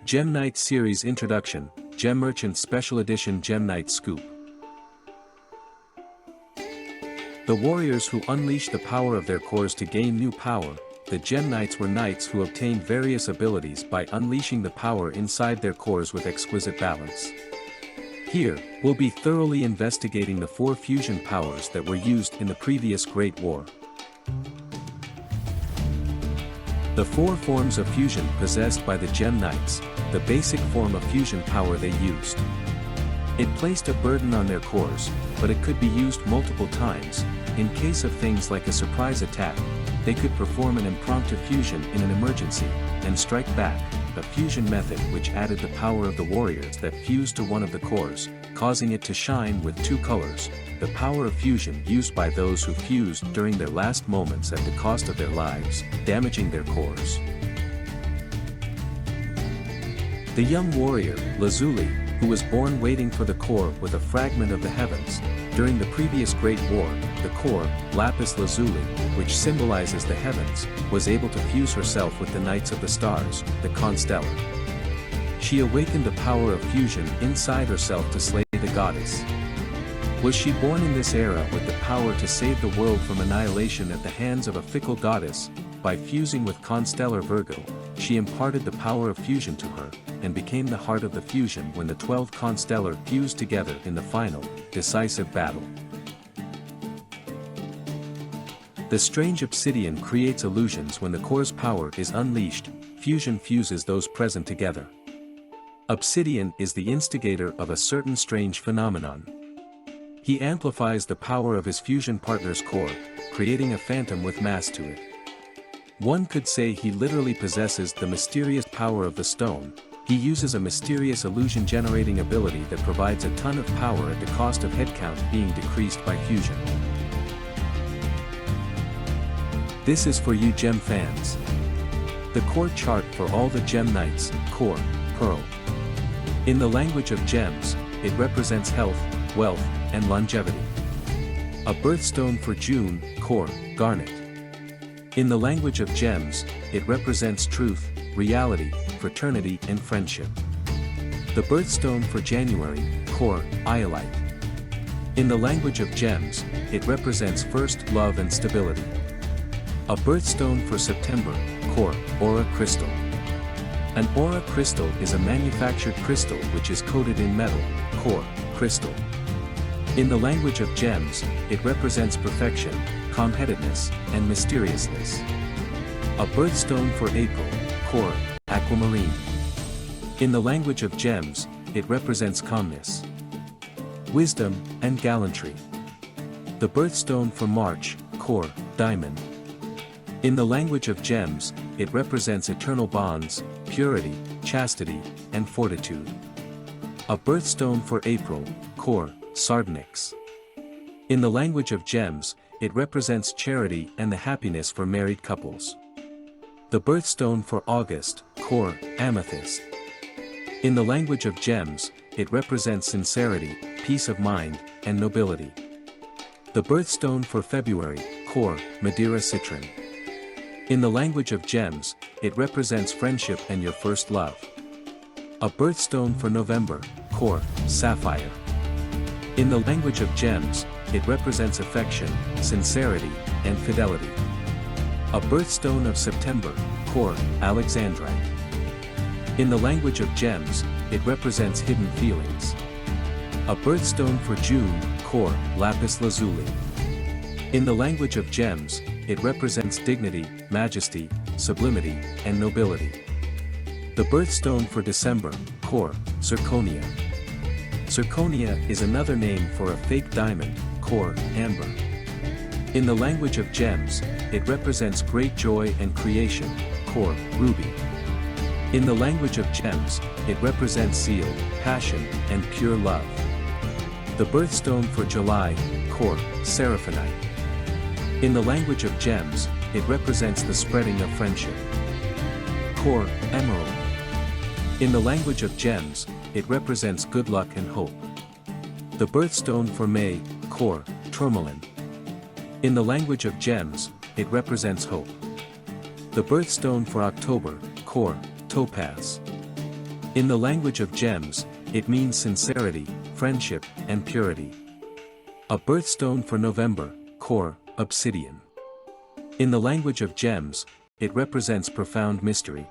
Gem Knight Series Introduction, Gem Merchant Special Edition Gem Knight Scoop. The warriors who unleashed the power of their cores to gain new power, the Gem Knights were knights who obtained various abilities by unleashing the power inside their cores with exquisite balance. Here, we'll be thoroughly investigating the 4 fusion powers that were used in the previous Great War. The 4 forms of fusion possessed by the Gem Knights, the basic form of fusion power they used. It placed a burden on their cores, but it could be used multiple times. In case of things like a surprise attack, they could perform an impromptu fusion in an emergency, and strike back, a fusion method which added the power of the warriors that fused to one of the cores, causing it to shine with 2 colors, the power of fusion used by those who fused during their last moments at the cost of their lives, damaging their cores. The young warrior, Lazuli, who was born waiting for the core with a fragment of the heavens. During the previous Great War, the core, Lapis Lazuli, which symbolizes the heavens, was able to fuse herself with the Knights of the Stars, the constellations. She awakened the power of fusion inside herself to slay the goddess. Was she born in this era with the power to save the world from annihilation at the hands of a fickle goddess? By fusing with constellar Virgo, she imparted the power of fusion to her, and became the heart of the fusion when the 12 constellar fused together in the final, decisive battle. The strange obsidian creates illusions when the core's power is unleashed. Fusion fuses those present together. Obsidian is the instigator of a certain strange phenomenon. He amplifies the power of his fusion partner's core, creating a phantom with mass to it. One could say he literally possesses the mysterious power of the stone. He uses a mysterious illusion-generating ability that provides a ton of power at the cost of headcount being decreased by fusion. This is for you Gem fans. The core chart for all the Gem Knights, core, Pearl. In the language of gems, it represents health, wealth, and longevity. A birthstone for June, core, Garnet. In the language of gems, it represents truth, reality, fraternity and friendship. The birthstone for January, core, Iolite. In the language of gems, it represents first love and stability. A birthstone for September, core, Aura Crystal. An Aura Crystal is a manufactured crystal which is coated in metal, core, Crystal. In the language of gems, it represents perfection, calm-headedness, and mysteriousness. A birthstone for April, core, Aquamarine. In the language of gems, it represents calmness, wisdom, and gallantry. The birthstone for March, core, Diamond. In the language of gems, it represents eternal bonds, purity, chastity, and fortitude. A birthstone for April, core, Sardonyx. In the language of gems, it represents charity and the happiness for married couples. The birthstone for August, core, Amethyst. In the language of gems, it represents sincerity, peace of mind, and nobility. The birthstone for February, core, Madeira Citron. In the language of gems, it represents friendship and your first love. A birthstone for November, core, Sapphire. In the language of gems, it represents affection, sincerity, and fidelity. A birthstone of September, core, Alexandrite. In the language of gems, it represents hidden feelings. A birthstone for June, core, Lapis Lazuli. In the language of gems, it represents dignity, majesty, sublimity, and nobility. The birthstone for December, core, Zirconia. Zirconia is another name for a fake diamond, core, Amber. In the language of gems, it represents great joy and creation, core, Ruby. In the language of gems, it represents zeal, passion, and pure love. The birthstone for July, core, Seraphinite. In the language of gems, it represents the spreading of friendship. Core, Emerald. In the language of gems, it represents good luck and hope. The birthstone for May, core, Tourmaline. In the language of gems, it represents hope. The birthstone for October, core, Topaz. In the language of gems, it means sincerity, friendship, and purity. A birthstone for November, core, Obsidian. In the language of gems, it represents profound mystery,